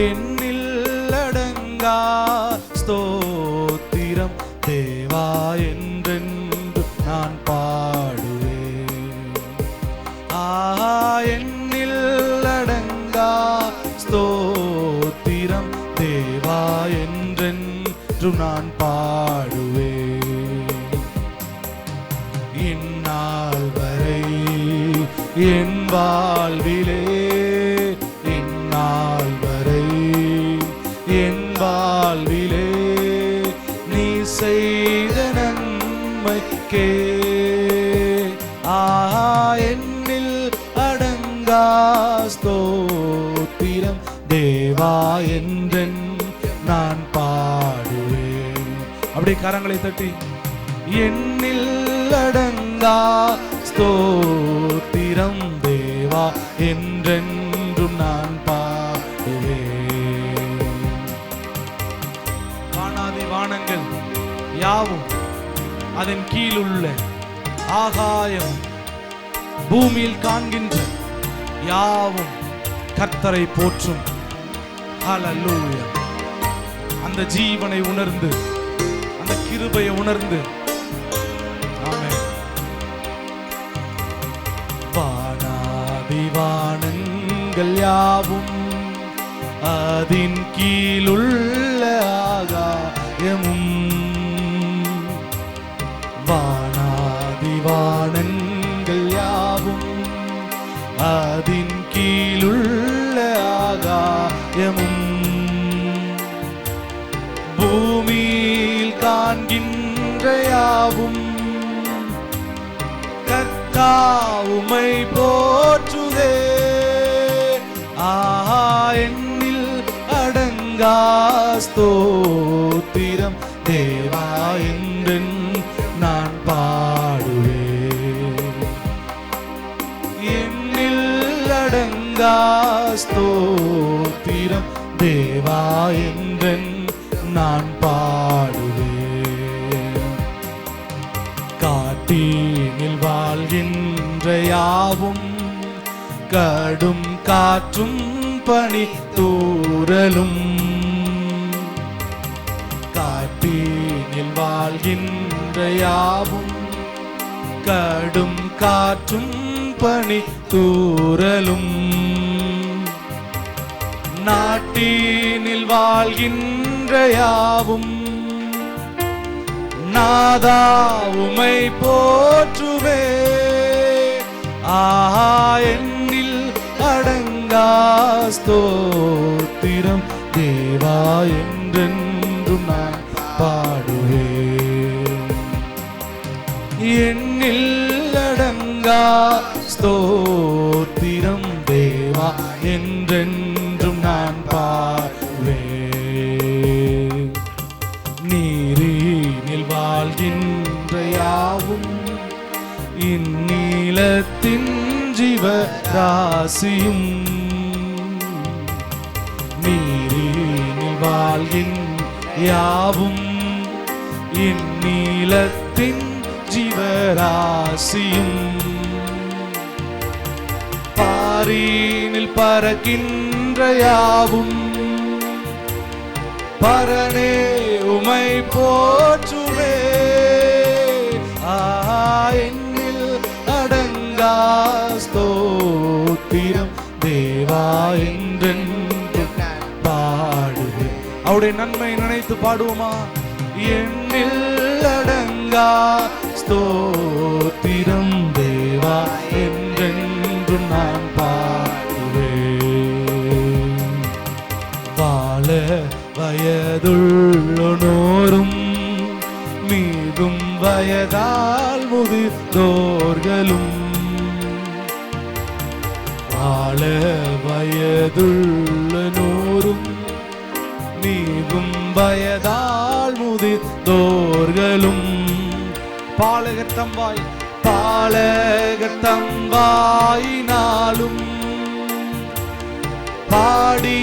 என்னில் அடங்கா ஸ்தோத்திரம் தேவா என்றென்று நான் பாடுவேன். என்னில் அடங்கா ஸ்தோத்திரம் தேவா என்றென்று நான் பாடுவேன். இந்நாள் வரை என் வாழ்விலே என் வாழ்விலே நீ செய்த நன்மைக்கே என்னில் அடங்கா ஸ்தோத்திரம் தேவா என்றென் நான் பாடுவேன். அப்படியே கரங்களை தட்டி என்னில் அடங்கா ஸ்தோத்திரம் தேவா என்றென்றும் நான் பாடுவேன். வானங்கள் யாவும் அதன் கீழுள்ள ஆகாயம் பூமியில் காண்கின்ற யாவும் கர்த்தரை போற்றும். ஹல்லேலூயா. அந்த ஜீவனை உணர்ந்து அந்த கிருபையை உணர்ந்து ஆமென். வானாதி வானங்கள் யாவும் அதின் கீழுள்ள ஆகாயமும் வானாதி வானங்கள் யாவும் அதின் கீழுள்ள ஆகாயமும் பூமியில் காண்கின்ற யாவும் கர்த்தா உம்மை போற்றுதே. என்னில் அடங்கா ஸ்தோத்திரம் தேவா என்றென் நான் பாடுவேன். என்னில் அடங்கா ஸ்தோத்திரம் தேவா என்றென் நான் பாடுவேன். காட்டினில் வாழ்கின்ற யாவும் கடும் காற்றும் பனி தூறலும் காட்டினில் வாழ்கின்ற யாவும் கடும் காற்றும் பனி தூறலும் நாட்டினில் வாழ்கின்ற யாவும் நாதா உம்மை போற்றுவே. என்னில் அடங்கா ஸ்தோத்திரம் தேவா என்றென்றும் நான் பாடுவேன். என்னில் அடங்கா ஸ்தோத்திரம் தேவா என்றென்றும் நான் பாடுவேன். நீரினில் வாழ்கின்ற யாவும் இந்நீலத்தின் ஜீவராசியும் நீரினில் வாழ்கின்ற யாவும் இந்நீலத்தின் ஜீவராசியும் பாரினில் பறக்கின்ற யாவும் பரனே உம்மை போற்றுவே. என்னில் அடங்கா ஸ்தோத்திரம் தேவா என்றென்று பாடுவே. அவருடைய நன்மை நினைத்து பாடுவோமா? என்னில் அடங்கா ஸ்தோத்திரம் தேவா என்றென்று நான் பாடுவேன். வாழ வயதுள்ளோரும் மீதும் வயதால் முதிர்ந்தோர்களும் வாழ வயதுள்ளோரும் மீதும் வயதால் முதிர்ந்தோர்களும் பாலகத்தம்பாய் பாலகத்தம்பாயினாலும் பாடி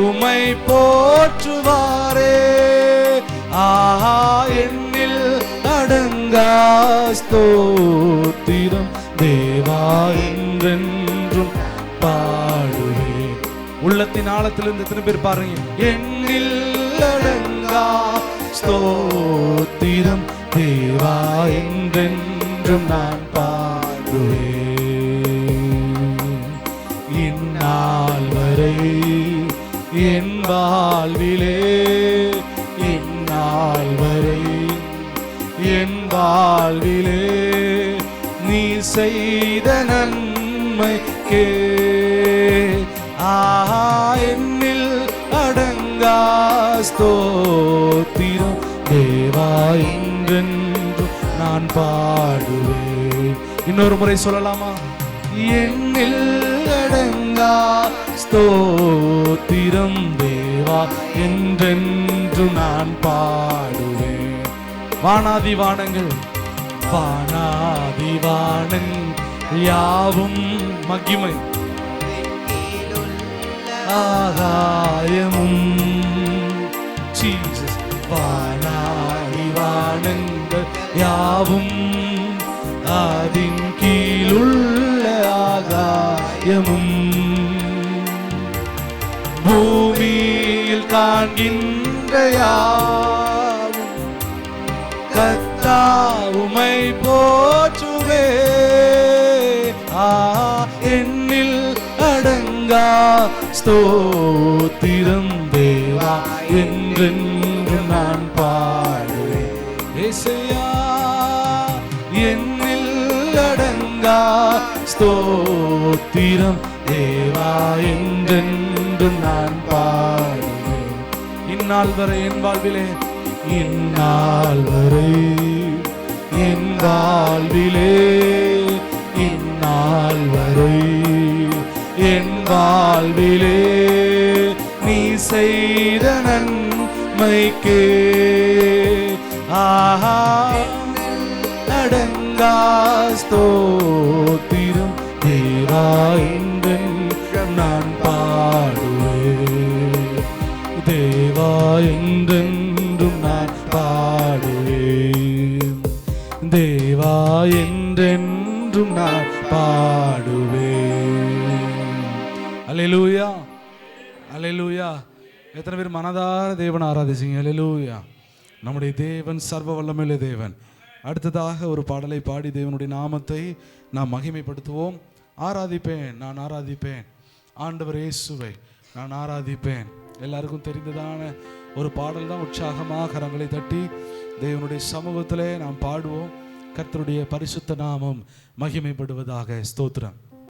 உமை போற்றுவாரே. ஆஹா என்னில் அடங்கா ஸ்தோத்திரம் தேவா என்றென்றும் பாடுவே. உள்ளத்தின் ஆழத்திலிருந்து எத்தனை பேர் பாருங்க, என்னில் அடங்கா ஸ்தோத்திரம் தேவா என்றென்றும் நான் பாடுவேன். இந்நாள் வரை என் வாழ்விலே, இந்நாள் வரை என் வாழ்விலே நீ செய்த நன்மைக்கே ஆஹா என்னில் அடங்கா ஸ்தோத்திரம் தேவா என்றென்று நான் பாடுவேன். இன்னொரு முறை சொல்லலாமா? என்னில் அடங்கா ஸ்தோத்திரம் தேவா என்றென்று நான் பாடுவேன். வானாதி வானங்கள் வானாதி வானன் யாவும் மகிமை ஆகாயமும் ஜீசஸ் வானாதி வானங்கள் யாவும் அதின் கீழுள்ள ஆகாயமும் பூமியில் காண்கின்ற யாவும் கர்த்தா உமை போற்றுவே. என்னில் அடங்கா ஸ்தோத்திரம் தேவா என்றென்று நான் பாடுவேன். இயேசுயா என்னில் அடங்கா ஸ்தோத்திரம் தேவா என்றென்று நான் பாடுவேன். இந்நாள் வரை என் வாழ்விலே, இந்நாள் வரை என் வாழ்விலே, இந்நாள் வரை என் வாழ்விலே நீ செய்த நன்மைக்கே ஆஹா அடங்கா ஸ்தோத்திரம் தேவா என்றென்றும் நான் பாடுவேன். தேவா என்றென்றும் நான் பாடுவேன். தேவா என்றென்றும் நான் பாடுவேன். அல்லேலூயா, அல்லேலூயா. எத்தனை பேர் மனதார தேவன் ஆராதிச்சீங்க? அல்லேலூயா. நம்முடைய தேவன் சர்வ வல்லமையுள்ள தேவன். அடுத்ததாக ஒரு பாடலை பாடி தேவனுடைய நாமத்தை நாம் மகிமைப்படுத்துவோம். ஆராதிப்பேன், நான் ஆராதிப்பேன் ஆண்டவர் இயேசுவை நான் ஆராதிப்பேன். எல்லாருக்கும் தெரிந்ததான ஒரு பாடல் தான். உற்சாகமாக கரங்களை தட்டி தேவனுடைய சமூகத்திலே நாம் பாடுவோம். கர்த்தருடைய பரிசுத்த நாமம் மகிமைப்படுவதாக. ஸ்தோத்திரம்.